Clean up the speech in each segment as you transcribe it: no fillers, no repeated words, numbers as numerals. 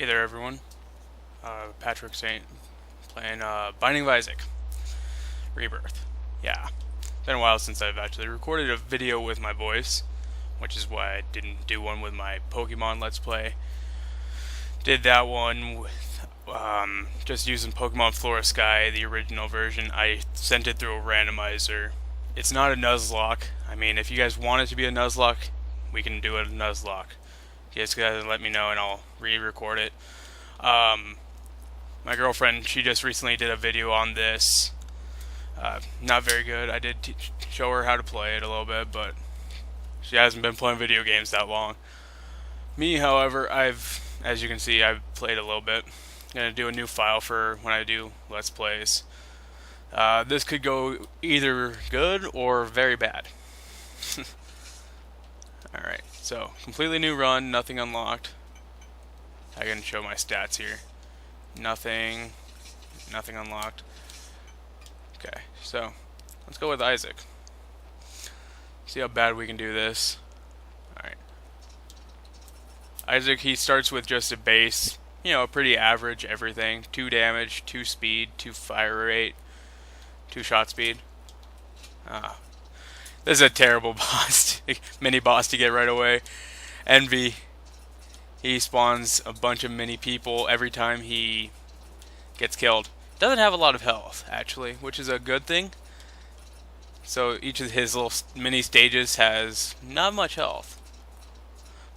Hey there, everyone. Patrick Saint playing Binding of Isaac Rebirth. Yeah, been a while since I've actually recorded a video with my voice, which is why I didn't do one with my Pokemon Let's Play. Did that one with just using Pokemon Flora Sky, the original version. I sent it through a randomizer. It's not a Nuzlocke. I mean, if you guys want it to be a Nuzlocke, we can do it a Nuzlocke. You guys gotta let me know and I'll re-record it. My girlfriend, she just recently did a video on this. Not very good. I did show her how to play it a little bit, but she hasn't been playing video games that long. Me, however, as you can see, I've played a little bit. I'm gonna do a new file for when I do Let's Plays. This could go either good or very bad. Alright, so completely new run, nothing unlocked. I can show my stats here. Nothing unlocked. Okay, so let's go with Isaac. See how bad we can do this. Alright. Isaac, he starts with just a base, pretty average everything. 2 damage, 2 speed, 2 fire rate, 2 shot speed. This is a terrible boss, mini boss to get right away. Envy. He spawns a bunch of mini people every time he gets killed. Doesn't have a lot of health, actually, which is a good thing. So each of his little mini stages has not much health.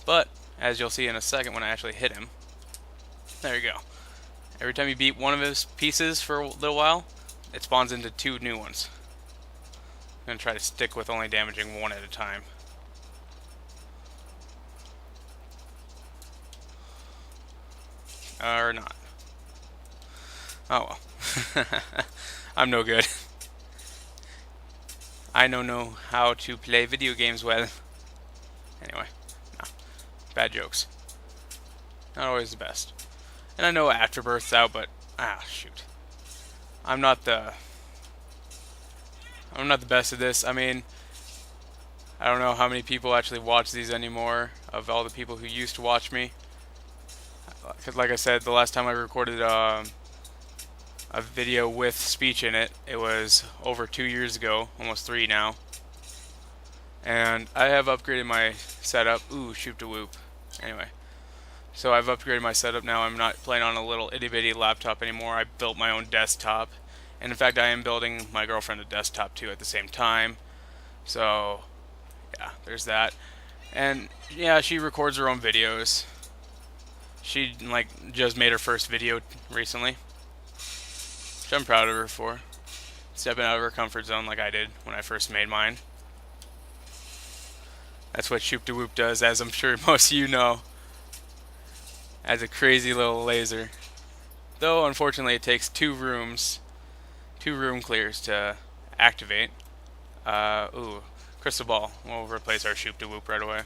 But, as you'll see in a second when I actually hit him, there you go. Every time you beat one of his pieces for a little while, it spawns into 2 new ones. I'm going to try to stick with only damaging one at a time. Or not. Oh well. I'm no good. I don't know how to play video games well. Anyway, no. Bad jokes. Not always the best. And I know Afterbirth's out, but shoot. I'm not the best at this. I mean, I don't know how many people actually watch these anymore of all the people who used to watch me. Because like I said, the last time I recorded a video with speech in it, it was over 2 years ago, almost 3 now. And I have upgraded my setup. Ooh, shoot to whoop. Anyway, so I've upgraded my setup now. I'm not playing on a little itty bitty laptop anymore. I built my own desktop. And in fact, I am building my girlfriend a desktop too at the same time. So, yeah, there's that. And yeah, she records her own videos. She just made her first video recently, which I'm proud of her for. Stepping out of her comfort zone like I did when I first made mine. That's what Shoop to Whoop does, as I'm sure most of you know. As a crazy little laser. Though, unfortunately, it takes 2 room clears to activate. Ooh, Crystal Ball. We'll replace our Shoop to Whoop right away.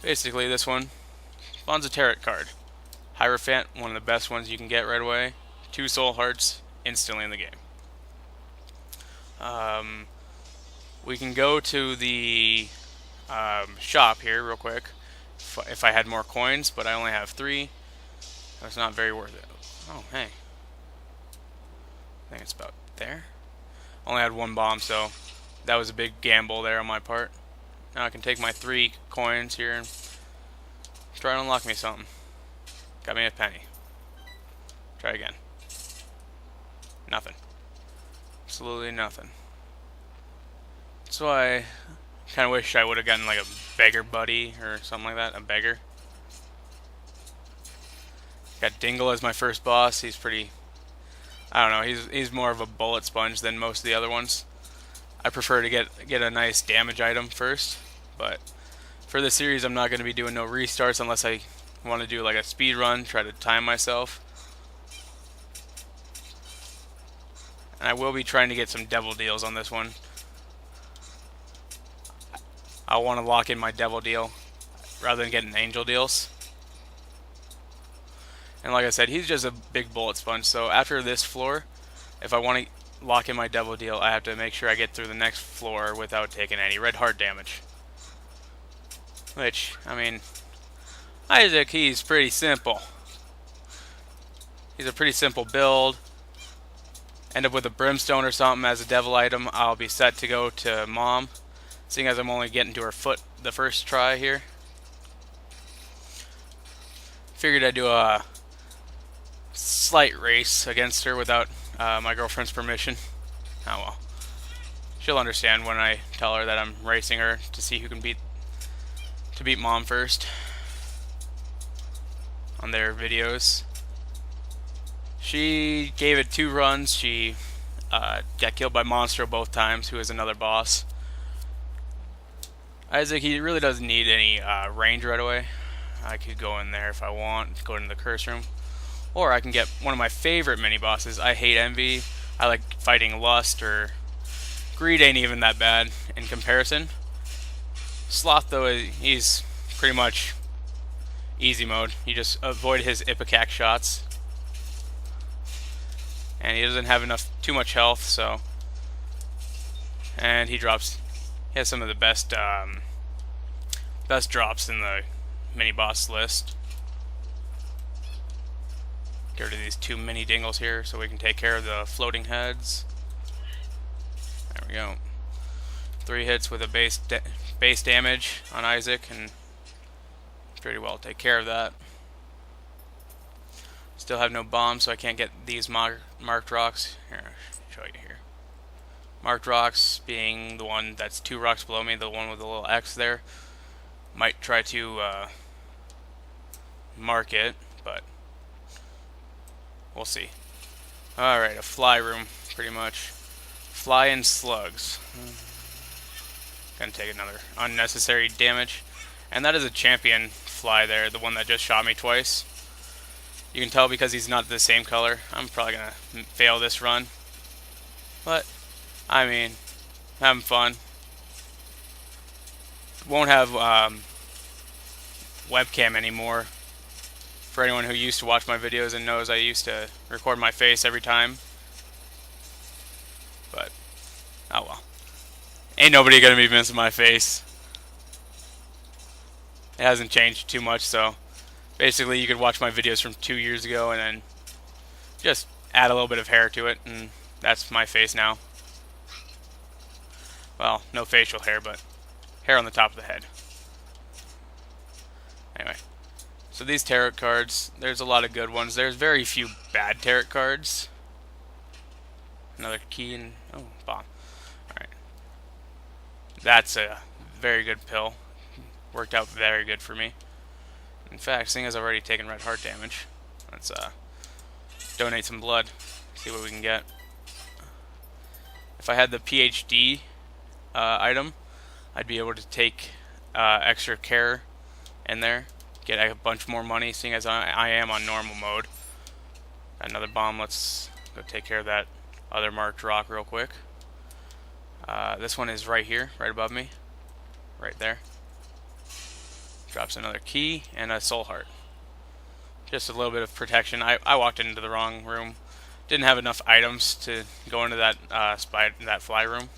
Basically, this one spawns a Tarot card. Hierophant, one of the best ones you can get right away. 2 soul hearts, instantly in the game. We can go to the shop here real quick if I had more coins, but I only have 3. That's not very worth it. Oh, hey. I think it's about there. Only had 1 bomb, so that was a big gamble there on my part. Now I can take my 3 coins here and try and unlock me something. Got me a penny. Try again. Nothing. Absolutely nothing. So I kind of wish I would have gotten like a beggar buddy or something like that. A beggar. Got Dingle as my first boss. He's pretty... I don't know. He's more of a bullet sponge than most of the other ones. I prefer to get a nice damage item first, but for this series I'm not going to be doing no restarts unless I want to do like a speed run, try to time myself. And I will be trying to get some devil deals on this one. I want to lock in my devil deal rather than getting angel deals. And like I said, he's just a big bullet sponge, so after this floor, if I want to lock in my devil deal, I have to make sure I get through the next floor without taking any red heart damage. Which, I mean, Isaac, he's pretty simple. He's a pretty simple build. End up with a brimstone or something as a devil item, I'll be set to go to Mom, seeing as I'm only getting to her foot the first try here. Figured I'd do a slight race against her without my girlfriend's permission. Oh well. She'll understand when I tell her that I'm racing her to see who can beat Mom first on their videos. She gave it 2 runs. She got killed by Monstro both times, who is another boss. Isaac, he really doesn't need any range right away. I could go in there if I want, go into the curse room. Or I can get one of my favorite mini-bosses. I hate Envy. I like fighting Lust, or Greed ain't even that bad in comparison. Sloth, though, he's pretty much easy mode. You just avoid his Ipecac shots. And he doesn't have too much health, so... And he has some of the best drops in the mini-boss list. Get rid of these 2 mini dingles here so we can take care of the floating heads. There we go. 3 hits with a base damage on Isaac, and pretty well take care of that. Still have no bombs, so I can't get these marked rocks. Here, I'll show you here. Marked rocks being the one that's 2 rocks below me, the one with the little X there. Might try to mark it, but we'll see. Alright, a fly room, pretty much. Fly and slugs. Gonna take another unnecessary damage. And that is a champion fly there, the one that just shot me twice. You can tell because he's not the same color. I'm probably gonna fail this run. But, I mean, having fun. Won't have webcam anymore. For anyone who used to watch my videos and knows I used to record my face every time. But, oh well. Ain't nobody gonna be missing my face. It hasn't changed too much, so basically you could watch my videos from 2 years ago and then just add a little bit of hair to it, and that's my face now. Well, no facial hair, but hair on the top of the head. Anyway, so these tarot cards, there's a lot of good ones. There's very few bad tarot cards. Another key and... oh, bomb. Alright. That's a very good pill. Worked out very good for me. In fact, seeing as I've already taken red heart damage, let's donate some blood, see what we can get. If I had the PhD item, I'd be able to take extra care in there, get a bunch more money, seeing as I am on normal mode. Another bomb. Let's go take care of that other marked rock real quick. This one is right here, right above me, right there. Drops another key and a soul heart. Just a little bit of protection. I walked into the wrong room. Didn't have enough items to go into that fly room.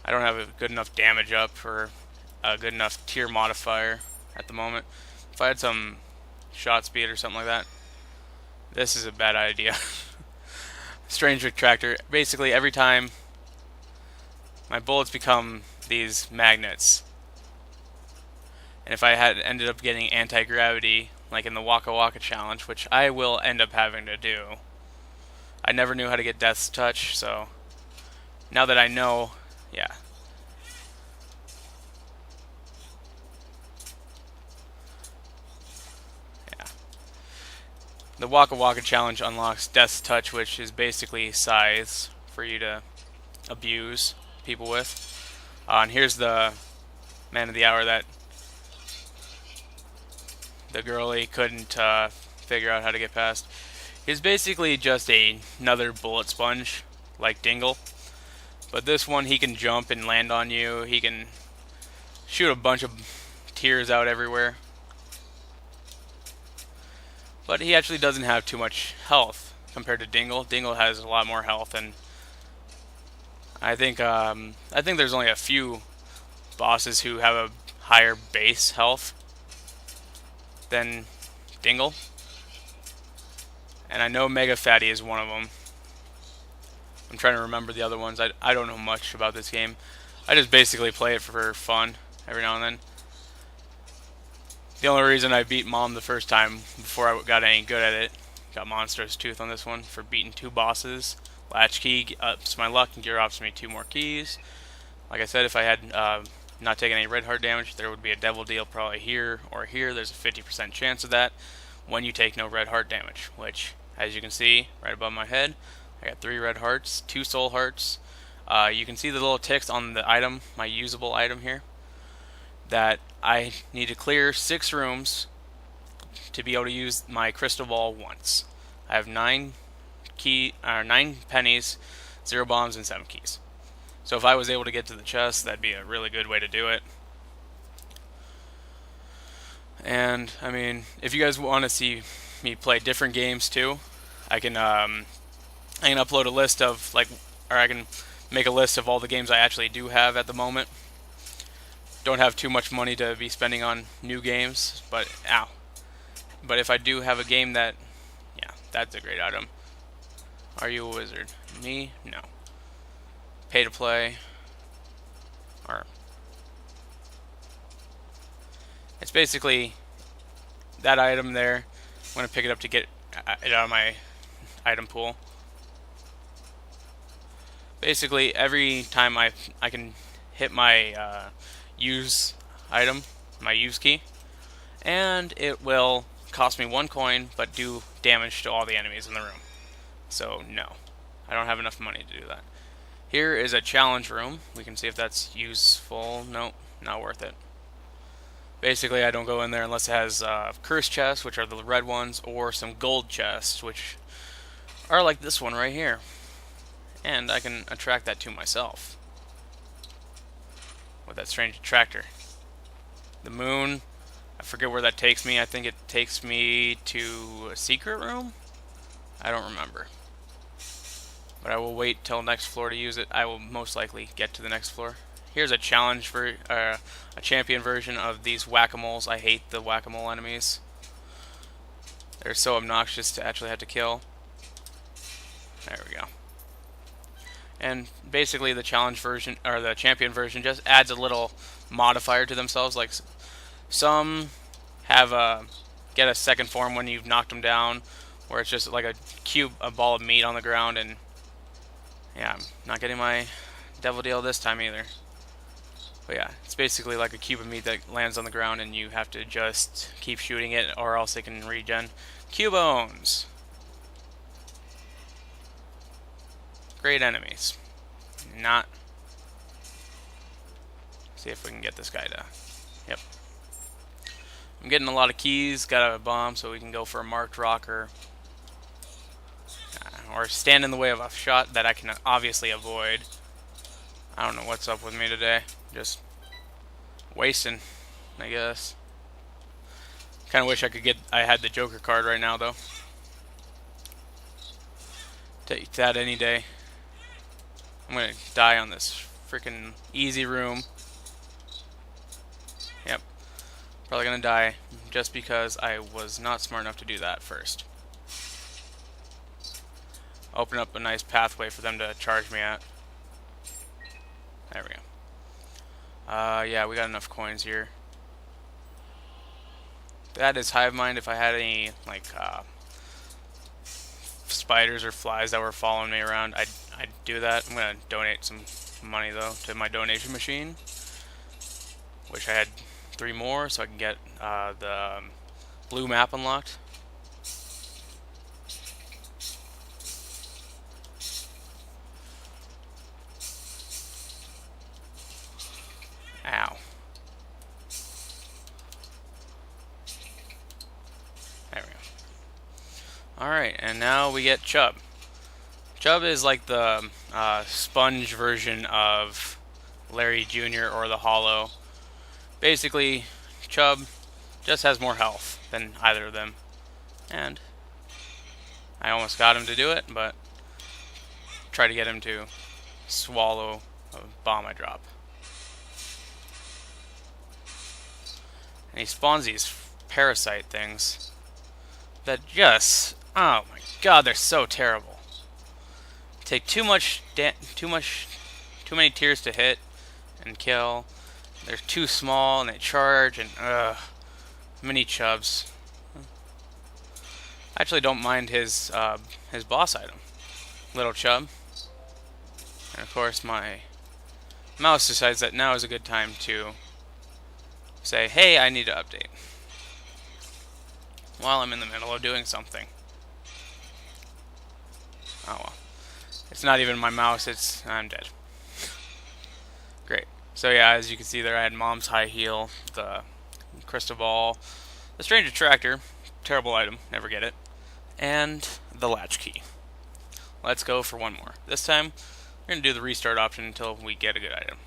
I don't have a good enough damage up for a good enough tier modifier at the moment. If I had some shot speed or something like that, this is a bad idea. Strange retractor. Basically, every time my bullets become these magnets, and if I had ended up getting anti-gravity, like in the Waka Waka challenge, which I will end up having to do. I never knew how to get Death's Touch, so now that I know, yeah. The Waka Waka challenge unlocks Death's Touch, which is basically scythes for you to abuse people with. And here's the man of the hour that the girlie couldn't figure out how to get past. He's basically just another bullet sponge, like Dingle. But this one, he can jump and land on you. He can shoot a bunch of tears out everywhere. But he actually doesn't have too much health compared to Dingle. Dingle has a lot more health, and I think there's only a few bosses who have a higher base health than Dingle. And I know Mega Fatty is one of them. I'm trying to remember the other ones. I don't know much about this game. I just basically play it for fun every now and then. The only reason I beat Mom the first time before I got any good at it, got Monstrous Tooth on this one for beating 2 bosses. Latchkey ups my luck and Gear Ops me 2 more keys. Like I said, if I had not taken any red heart damage, there would be a devil deal probably here or here. There's a 50% chance of that when you take no red heart damage, which, as you can see right above my head, I got 3 red hearts, 2 soul hearts. You can see the little ticks on the item, my usable item here, that I need to clear 6 rooms to be able to use my crystal ball once. I have 9 pennies, 0 bombs, and 7 keys. So if I was able to get to the chest, that'd be a really good way to do it. And I mean, if you guys want to see me play different games too, I can upload a list of I can make a list of all the games I actually do have at the moment. Don't have too much money to be spending on new games, but if I do have a game that, yeah, that's a great item. Are you a wizard? Me? No. Pay to play. Or it's basically that item there. I'm going to pick it up to get it out of my item pool. Basically, every time I can hit my use item, my use key, and it will cost me 1 coin, but do damage to all the enemies in the room. So no, I don't have enough money to do that. Here is a challenge room. We can see if that's useful. Nope, not worth it. Basically, I don't go in there unless it has curse chests, which are the red ones, or some gold chests, which are like this one right here. And I can attract that to myself with that strange attractor. The moon, I forget where that takes me. I think it takes me to a secret room? I don't remember. But I will wait till next floor to use it. I will most likely get to the next floor. Here's a challenge for a champion version of these whack-a-moles. I hate the whack-a-mole enemies. They're so obnoxious to actually have to kill. There we go. And basically the challenge version, or the champion version, just adds a little modifier to themselves. Like some have get a second form when you've knocked them down, where it's just like a ball of meat on the ground. And yeah, I'm not getting my devil deal this time either. But yeah, it's basically like a cube of meat that lands on the ground, and you have to just keep shooting it, or else it can regen. Cubones. Great enemies. Not. See if we can get this guy to. Yep. I'm getting a lot of keys. Got a bomb, so we can go for a marked rocker. Or stand in the way of a shot that I can obviously avoid. I don't know what's up with me today. Just wasting, I guess. Kind of wish I had the Joker card right now, though. Take that any day. I'm gonna die on this freaking easy room. Yep. Probably gonna die just because I was not smart enough to do that first. Open up a nice pathway for them to charge me at. There we go. Yeah, we got enough coins here. That is hive mind. If I had any like spiders or flies that were following me around, I'd do that. I'm gonna donate some money though to my donation machine. Wish I had 3 more so I can get the blue map unlocked. Ow. There we go. Alright, and now we get Chub. Chub is like the sponge version of Larry Jr. or the Hollow. Basically, Chub just has more health than either of them. And I almost got him to do it, but try to get him to swallow a bomb I drop. And he spawns these parasite things that just, oh my god, they're so terrible. Take too many tiers to hit and kill. They're too small and they charge and mini chubs. I actually don't mind his boss item, little chub. And of course my mouse decides that now is a good time to say, hey, I need to update, while I'm in the middle of doing something. Oh well. It's not even my mouse, I'm dead. Great. So yeah, as you can see there, I had Mom's High Heel, the Crystal Ball, the Strange Attractor, terrible item, never get it, and the Latch Key. Let's go for one more. This time, we're going to do the restart option until we get a good item.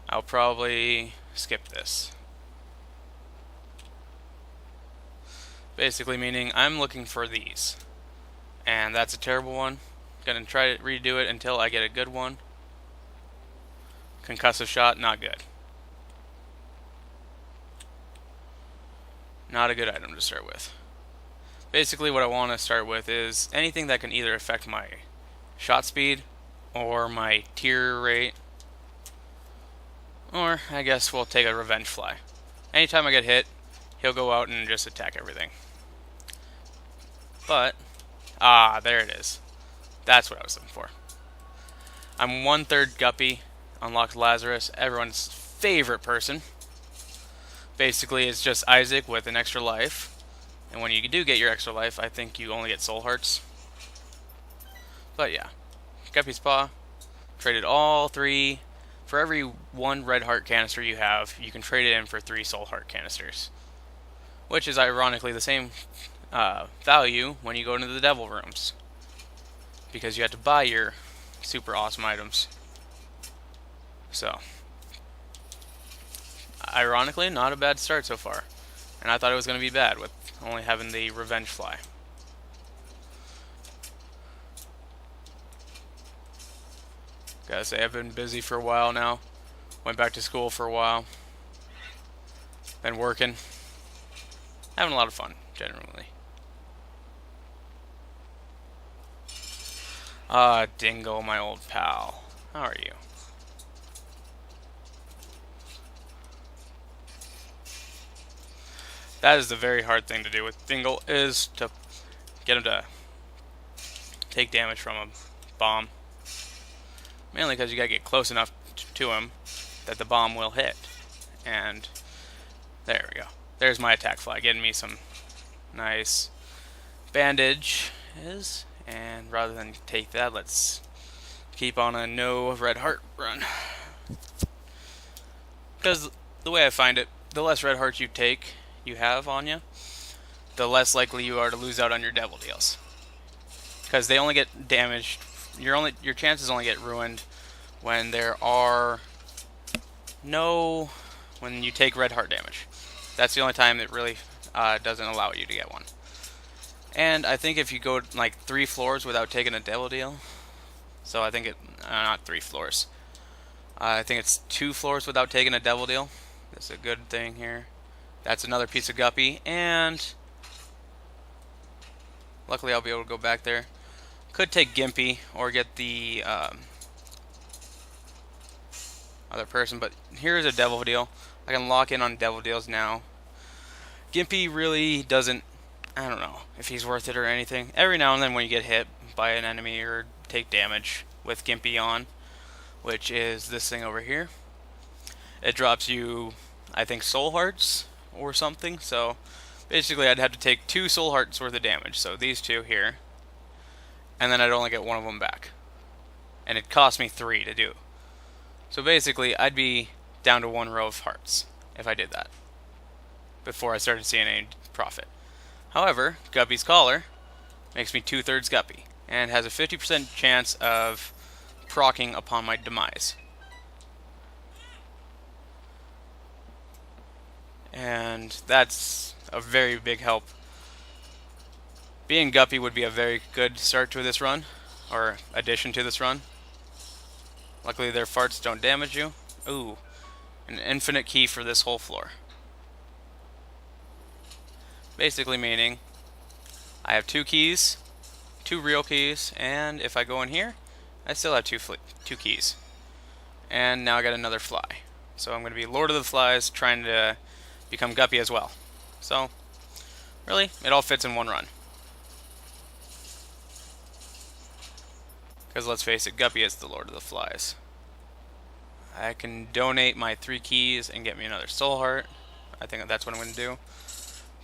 I'll probably skip this. Basically meaning I'm looking for these. And that's a terrible one. Gonna try to redo it until I get a good one. Concussive shot, not good. Not a good item to start with. Basically what I want to start with is anything that can either affect my shot speed or my tier rate. Or I guess we'll take a Revenge Fly. Anytime I get hit, he'll go out and just attack everything. But, there it is. That's what I was looking for. I'm 1/3 Guppy, unlocked Lazarus, everyone's favorite person. Basically, it's just Isaac with an extra life. And when you do get your extra life, I think you only get soul hearts. But yeah, Guppy's Paw, traded all 3. For every 1 red heart canister you have, you can trade it in for 3 soul heart canisters. Which is ironically the same value when you go into the devil rooms, because you have to buy your super awesome items. So, ironically, not a bad start so far. And I thought it was going to be bad with only having the Revenge Fly. Gotta say, I've been busy for a while now. Went back to school for a while. Been working. Having a lot of fun, generally. Dingle, my old pal. How are you? That is the very hard thing to do with Dingle, is to get him to take damage from a bomb. Mainly because you gotta get close enough to him that the bomb will hit. And there we go. There's my attack fly, getting me some nice bandages. And rather than take that, let's keep on a no red heart run. Because the way I find it, the less red hearts you have on you, the less likely you are to lose out on your devil deals. Because they only get damaged. Your chances only get ruined when when you take red heart damage. That's the only time it really doesn't allow you to get one. And I think if you go like 3 floors without taking a devil deal, so I think not 3 floors. I think it's 2 floors without taking a devil deal. That's a good thing here. That's another piece of Guppy, and luckily I'll be able to go back there. Could take Gimpy or get the other person, but here's a devil deal. I can lock in on devil deals now. Gimpy really doesn't, I don't know if he's worth it or anything. Every now and then when you get hit by an enemy or take damage with Gimpy on, which is this thing over here, it drops you, I think, soul hearts or something. So basically I'd have to take 2 soul hearts worth of damage, so these 2 here, and then I'd only get 1 of them back. And it cost me 3 to do. So basically I'd be down to 1 row of hearts if I did that before I started seeing any profit. However, Guppy's Collar makes me 2/3 Guppy and has a 50% chance of proccing upon my demise. And that's a very big help. Being Guppy would be a very good start to this run, or addition to this run. Luckily their farts don't damage you. Ooh, an infinite key for this whole floor. Basically meaning I have 2 keys, 2 real keys, and if I go in here, I still have 2 keys. And now I got another fly. So I'm going to be Lord of the Flies trying to become Guppy as well. So, really, it all fits in one run. Because let's face it, Guppy is the Lord of the Flies. I can donate my 3 keys and get me another soul heart. I think that's what I'm going to do.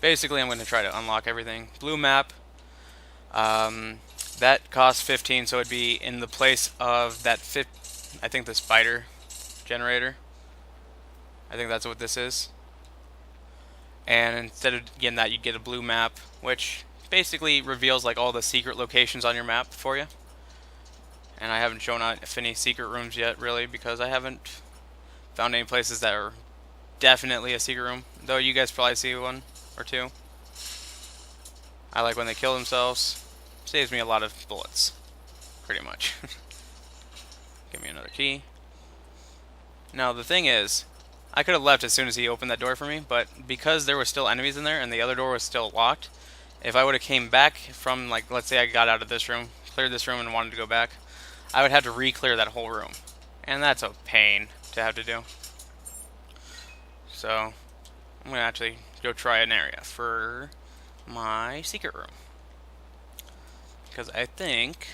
Basically, I'm going to try to unlock everything. Blue map. That costs 15, so it'd be in the place of that I think the spider generator. I think that's what this is. And instead of getting that, you get a blue map, which basically reveals like all the secret locations on your map for you. And I haven't shown out any secret rooms yet, really, because I haven't found any places that are definitely a secret room. Though you guys probably see one or two. I like when they kill themselves. Saves me a lot of bullets, pretty much. Give me another key. Now the thing is, I could have left as soon as he opened that door for me, but because there were still enemies in there and the other door was still locked, if I would have came back from, like, let's say I got out of this room, cleared this room and wanted to go back, I would have to re-clear that whole room. And that's a pain to have to do. So, I'm going to actually go try an area for my secret room. Because I think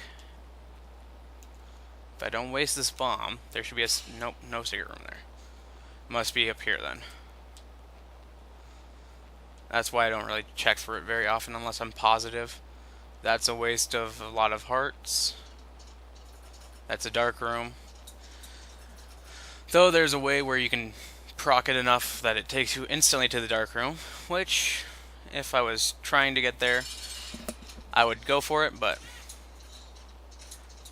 if I don't waste this bomb, there should be a... Nope, no secret room there. Must be up here then. That's why I don't really check for it very often unless I'm positive. That's a waste of a lot of hearts. That's a dark room. Though there's a way where you can proc it enough that it takes you instantly to the dark room, which, if I was trying to get there, I would go for it, but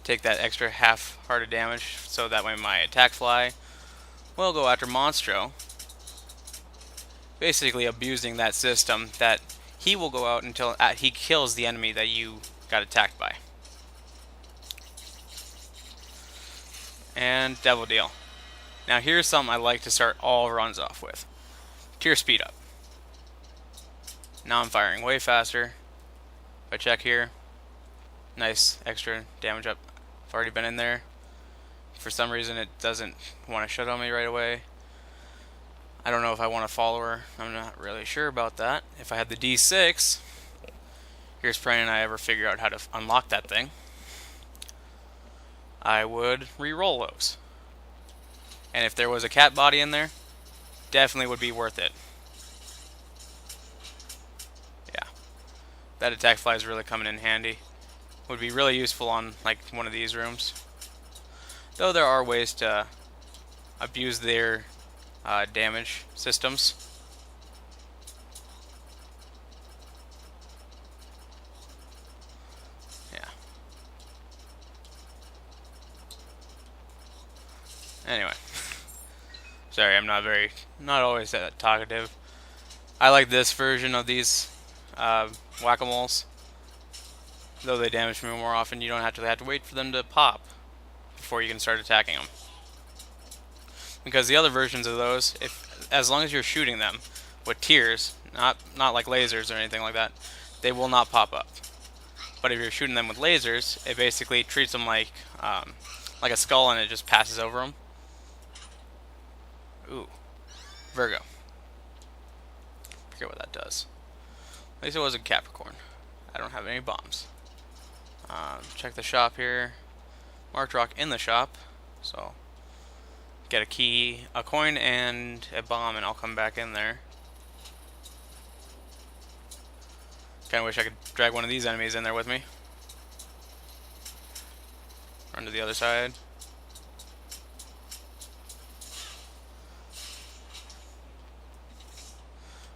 take that extra half-hearted damage so that way my attack fly will go after Monstro, basically abusing that system that he will go out until he kills the enemy that you got attacked by. And Devil Deal. Now here's something I like to start all runs off with. Tier speed up. Now I'm firing way faster. If I check here, nice extra damage up. I've already been in there. For some reason it doesn't want to shut on me right away. I don't know if I want a follower. I'm not really sure about that. If I had the D6, here's praying I ever figure out how to unlock that thing, I would re-roll those. And if there was a cat body in there, definitely would be worth it. Yeah. That attack fly is really coming in handy. Would be really useful on like one of these rooms. Though there are ways to abuse their damage systems. Yeah. Anyway. Sorry, I'm not always that talkative. I like this version of these whack-a-moles. Though they damage me more often, you don't have to wait for them to pop before you can start attacking them. Because the other versions of those, as long as you're shooting them with tears, not like lasers or anything like that, they will not pop up. But if you're shooting them with lasers, it basically treats them like a skull and it just passes over them. Ooh, Virgo. Forget what that does. At least it wasn't Capricorn. I don't have any bombs. Check the shop here. Marked rock in the shop. So get a key, a coin, and a bomb, and I'll come back in there. Kinda wish I could drag one of these enemies in there with me. Run to the other side.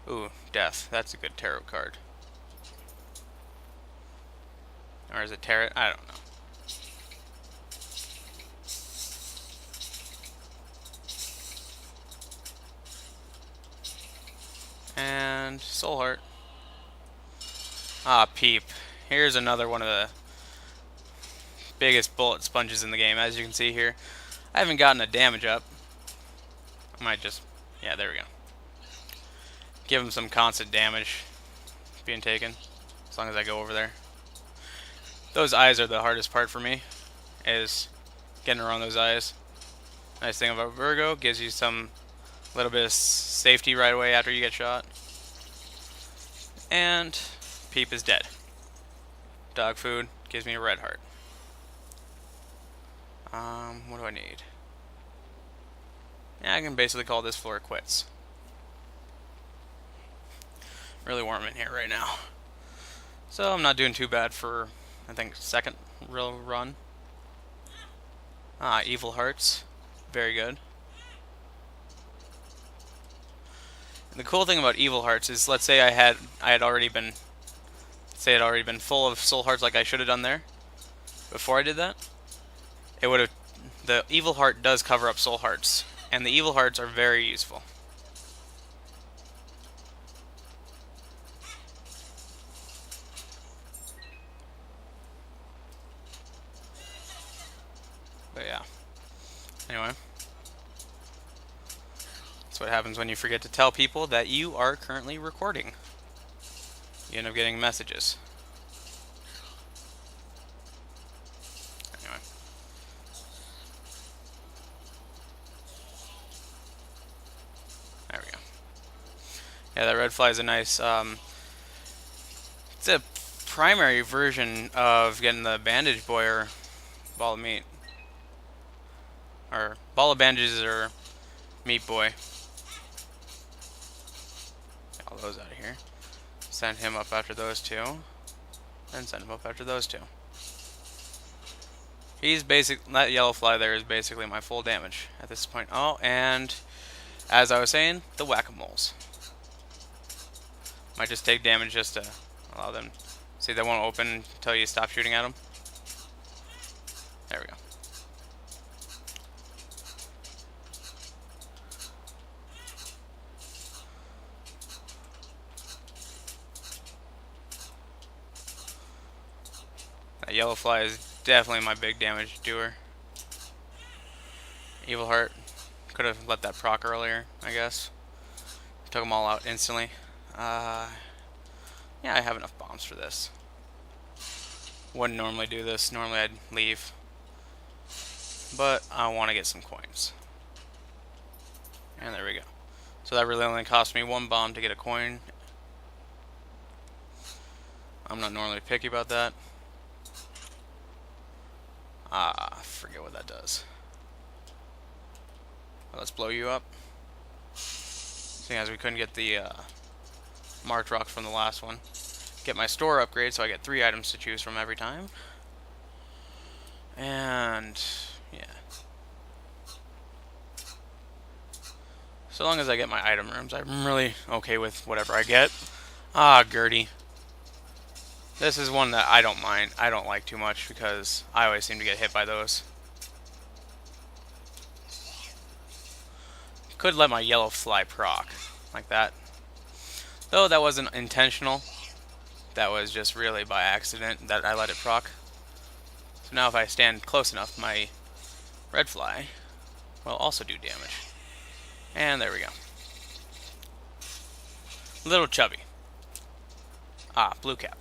Ooh, Death. That's a good tarot card. Or is it tarot? I don't know. And Soul Heart. Ah, Peep. Here's another one of the biggest bullet sponges in the game, as you can see here. I haven't gotten a damage up. I might just... yeah, there we go. Give him some constant damage. being taken, as long as I go over there. Those eyes are the hardest part for me, is getting around those eyes. Nice thing about Virgo, gives you some little bit of safety right away after you get shot. And Peep is dead. Dog food gives me a red heart. What do I need? Yeah, I can basically call this floor quits. Really warm in here right now. So I'm not doing too bad for, I think, second real run. Evil Hearts. Very good. And the cool thing about Evil Hearts is, let's say I had already been full of soul hearts like I should have done there. Before I did that, it would have, the Evil Heart does cover up soul hearts, and the Evil Hearts are very useful. But yeah. Anyway. That's what happens when you forget to tell people that you are currently recording. You end up getting messages. Anyway. There we go. Yeah, that red fly is a nice, it's a primary version of getting the bandage boy or ball of meat. Or ball of bandages or meat boy. Get all those out of here. Send him up after those two. Then send him up after those two. He's that yellow fly there is basically my full damage at this point. Oh, and as I was saying, the whack-a-moles. Might just take damage just to allow them. See, they won't open until you stop shooting at them. There we go. That yellow fly is definitely my big damage doer. Evil Heart. Could have let that proc earlier, I guess. Took them all out instantly. Yeah, I have enough bombs for this. Wouldn't normally do this. Normally I'd leave. But I want to get some coins. And there we go. So that really only cost me one bomb to get a coin. I'm not normally picky about that. I forget what that does. Well, let's blow you up. Seeing as we couldn't get the marked rock from the last one. Get my store upgrade so I get 3 items to choose from every time. And yeah. So long as I get my item rooms, I'm really okay with whatever I get. Gertie. This is one that I don't mind. I don't like too much because I always seem to get hit by those. Could let my yellow fly proc like that. Though that wasn't intentional. That was just really by accident that I let it proc. So now if I stand close enough, my red fly will also do damage. And there we go. Little chubby. Blue cap.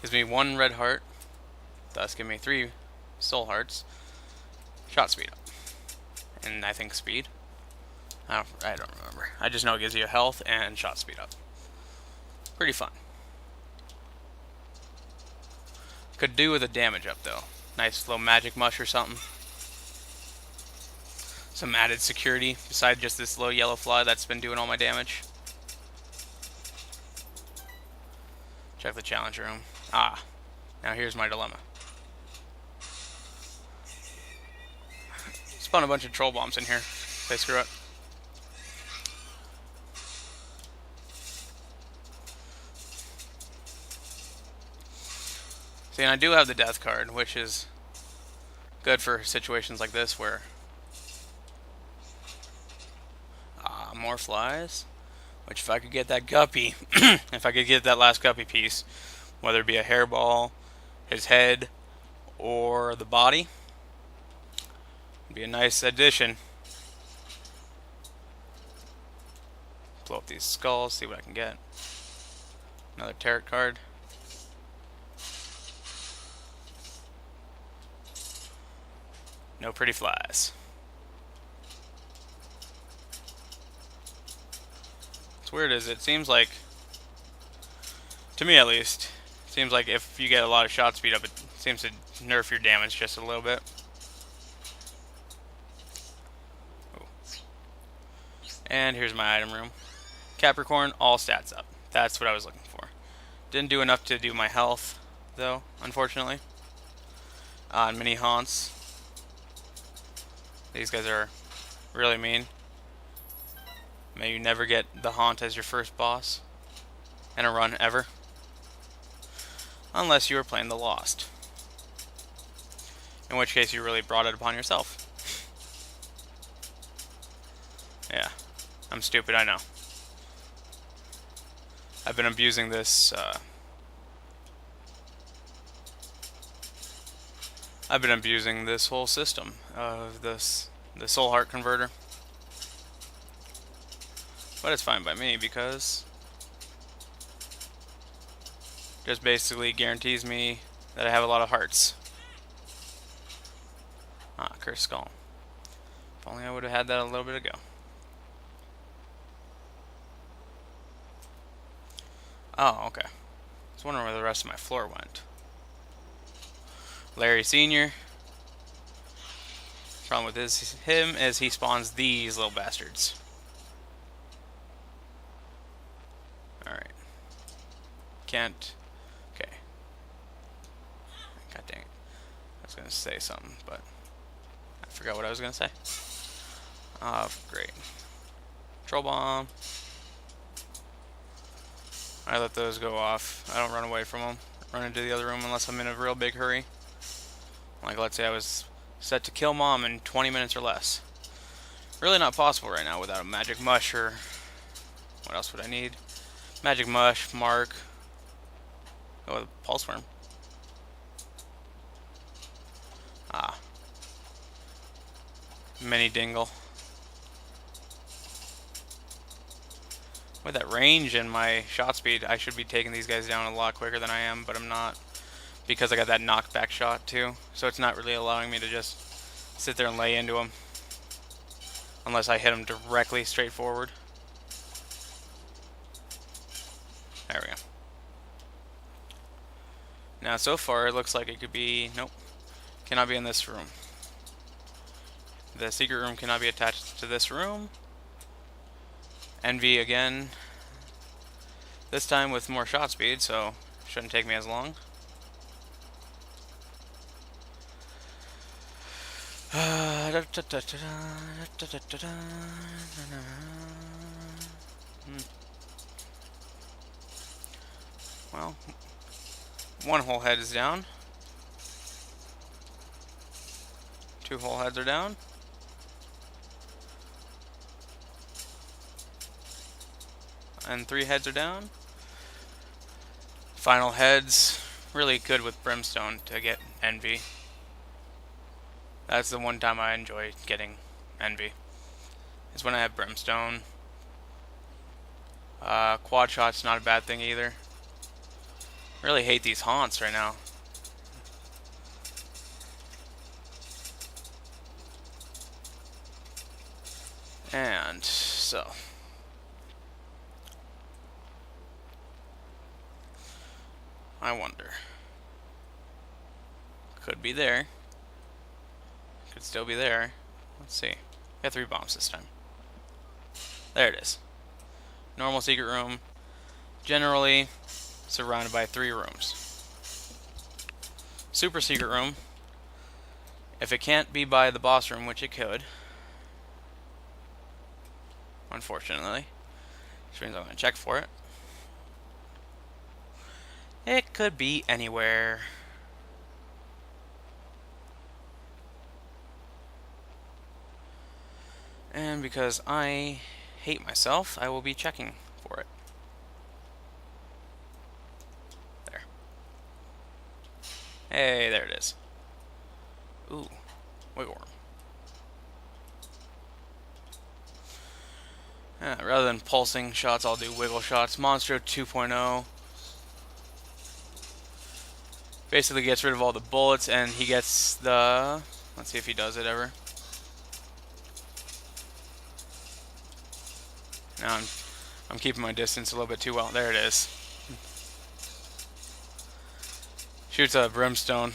Gives me 1 red heart. Thus give me 3 soul hearts. Shot speed up. And I think speed. I don't remember. I just know it gives you health and shot speed up. Pretty fun. Could do with a damage up though. Nice little magic mush or something. Some added security besides just this little yellow fly that's been doing all my damage. Check the challenge room. Now here's my dilemma. Spawn a bunch of troll bombs in here. They screw up. See, and I do have the death card, which is good for situations like this where more flies. Which if I could get that guppy, if I could get that last guppy piece, whether it be a hairball, his head, or the body, it'd be a nice addition. Blow up these skulls, see what I can get. Another tarot card. No pretty flies. What's weird is it seems like, to me at least, it seems like if you get a lot of shot speed up, it seems to nerf your damage just a little bit. Ooh. And here's my item room. Capricorn, all stats up. That's what I was looking for. Didn't do enough to do my health, though, unfortunately. Mini haunts. These guys are really mean. May you never get the haunt as your first boss in a run ever. Unless you are playing the Lost. In which case you really brought it upon yourself. Yeah. I'm stupid, I know. I've been abusing this, whole system of the Soul Heart Converter. But it's fine by me because it just basically guarantees me that I have a lot of hearts. Ah, Cursed Skull. If only I would have had that a little bit ago. Oh, okay. I was wondering where the rest of my floor went. Larry Sr. Problem with him is he spawns these little bastards. Alright. Can't. Okay. God dang it. I was gonna say something, but I forgot what I was gonna say. Oh, great. Troll Bomb. I let those go off. I don't run away from them. Run into the other room unless I'm in a real big hurry. Like, let's say I was set to kill Mom in 20 minutes or less. Really not possible right now without a Magic Mush or... What else would I need? Magic Mush, Mark. Oh, Pulse Worm. Ah. Mini Dingle. With that range and my shot speed, I should be taking these guys down a lot quicker than I am, but I'm not. Because I got that knockback shot too. So it's not really allowing me to just sit there and lay into them. Unless I hit them directly straight forward. There we go. Now so far it looks like it could be... Nope. Cannot be in this room. The secret room cannot be attached to this room. Envy again. This time with more shot speed, so shouldn't take me as long. Well, one whole head is down. 2 whole heads are down. And 3 heads are down. Final heads, really good with Brimstone to get Envy. That's the one time I enjoy getting Envy. Is when I have Brimstone. Quad shot's not a bad thing either. Really hate these haunts right now. And so I wonder. Could be there. Could still be there. Let's see. Got 3 bombs this time. There it is. Normal secret room. Generally surrounded by 3 rooms. Super secret room. If it can't be by the boss room, which it could. Unfortunately. Which means I'm going to check for it. It could be anywhere. And because I hate myself, I will be checking for it. There. Hey, there it is. Ooh, wiggle worm. Rather than pulsing shots, I'll do wiggle shots. Monstro 2.0. Basically gets rid of all the bullets, and he gets the... Let's see if he does it ever. Now I'm keeping my distance a little bit too well. There it is. Shoots a brimstone.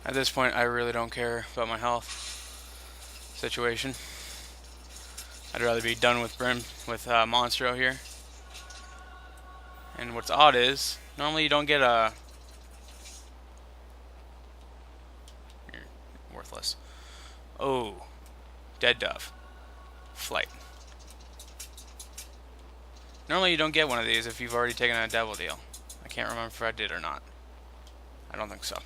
At this point, I really don't care about my health situation. I'd rather be done with Monstro here. And what's odd is, normally you don't get a... You're worthless. Oh, dead dove. Flight. Normally you don't get one of these if you've already taken a devil deal. I can't remember if I did or not. I don't think so.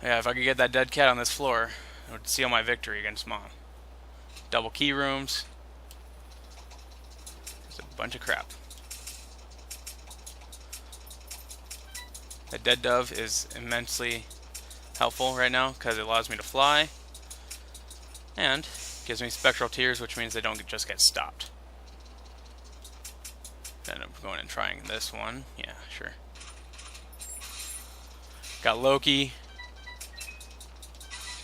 Yeah, if I could get that dead cat on this floor, it would seal my victory against Mom. Double key rooms. It's a bunch of crap. The dead dove is immensely helpful right now because it allows me to fly and gives me spectral tears, which means they don't just get stopped. End up going and trying this one. Yeah, sure. Got Loki.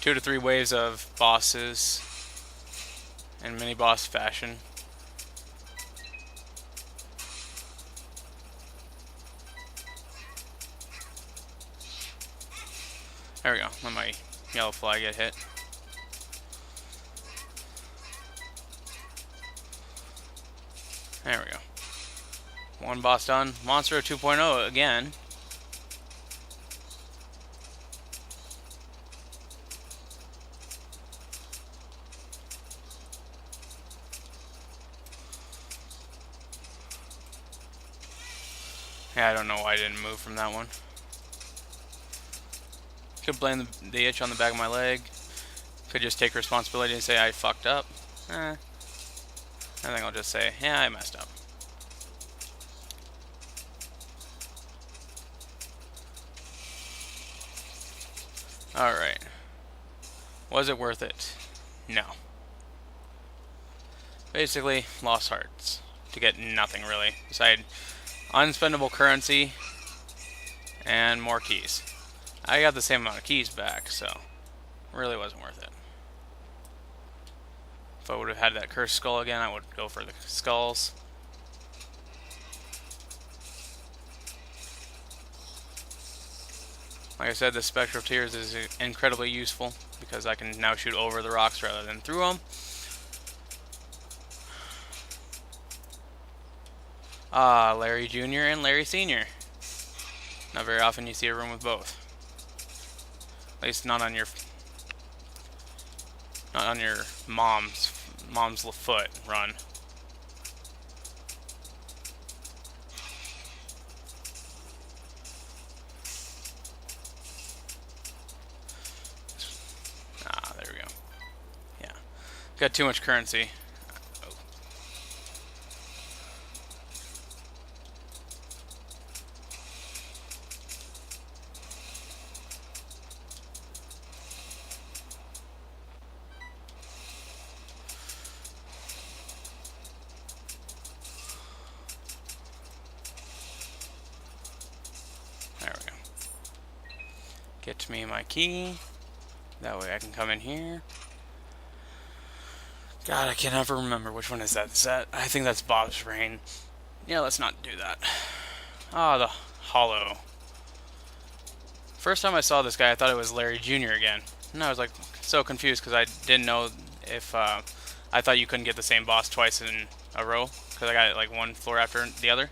2 to 3 waves of bosses in mini boss fashion. There we go. Let my yellow fly get hit. There we go. One boss done. Monster 2.0 again. Yeah, I don't know why I didn't move from that one. Could blame the itch on the back of my leg. Could just take responsibility and say I fucked up. I think I'll just say, yeah, I messed up. Alright. Was it worth it? No. Basically, lost hearts. To get nothing, really. Besides unspendable currency and more keys. I got the same amount of keys back, so it really wasn't worth it. If I would have had that cursed skull again, I would go for the skulls. Like I said, the Spectral Tears is incredibly useful because I can now shoot over the rocks rather than through them. Ah, Larry Jr. and Larry Sr. Not very often you see a room with both. At least not on your mom's foot run. Ah, there we go. Yeah, got too much currency. Oh. There we go. Get me my key. That way I can come in here. God, I can never remember which one is that. Is that? I think that's Bob's Rain. Yeah, let's not do that. Ah, the Hollow. First time I saw this guy, I thought it was Larry Jr. again. And I was like so confused because I didn't know if I thought you couldn't get the same boss twice in a row because I got it like one floor after the other.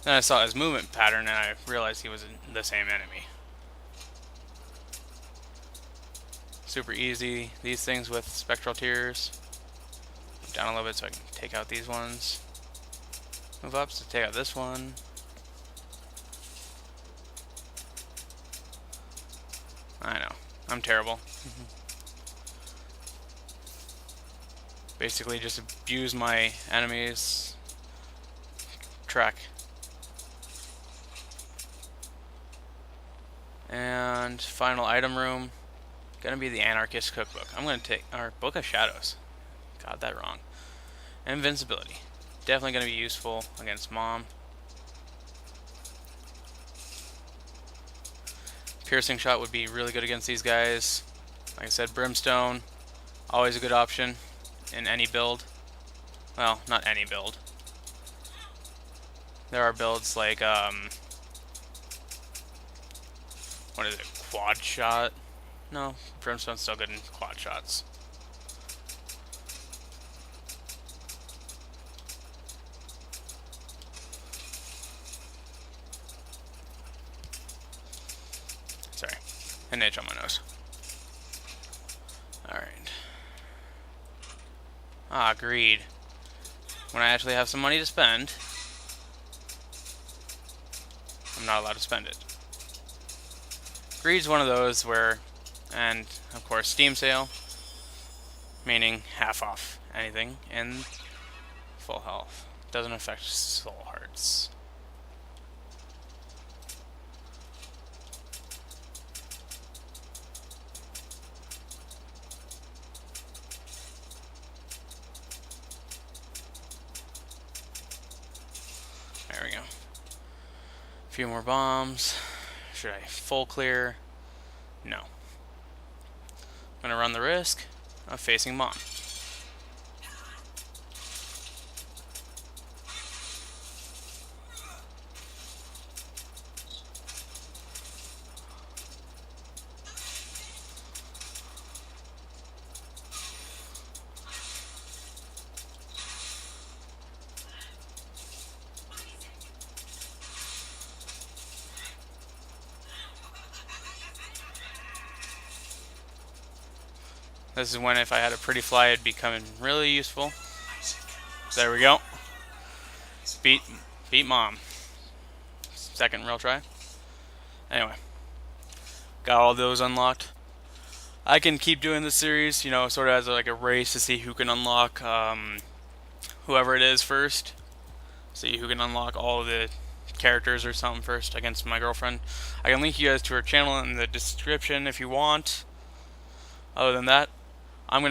Then I saw his movement pattern and I realized he was the same enemy. Super easy. These things with Spectral Tears. Move down a little bit so I can take out these ones. Move up to take out this one. I know. I'm terrible. Basically just abuse my enemies' track. And final item room, gonna be the Anarchist Cookbook. I'm gonna take our Book of Shadows. Got that wrong. Invincibility, definitely gonna be useful against Mom. Piercing Shot would be really good against these guys. Like I said, Brimstone, always a good option in any build. Well, not any build. There are builds like, what is it, Quad Shot? No, Brimstone's still good in quad shots. Sorry, an itch on my nose. Alright. Ah, greed. When I actually have some money to spend, I'm not allowed to spend it. Greed's one of those where, and of course Steam sale, meaning half off anything, and full health. Doesn't affect soul hearts. There we go. A few more bombs. Should I full clear? No. I'm gonna run the risk of facing Mom. This is when, if I had a pretty fly, it'd be coming really useful. There we go. Beat Mom. Second real try. Anyway, got all those unlocked. I can keep doing this series, you know, sort of as like a race to see who can unlock whoever it is first. See who can unlock all of the characters or something first against my girlfriend. I can link you guys to her channel in the description if you want. Other than that, I'm going to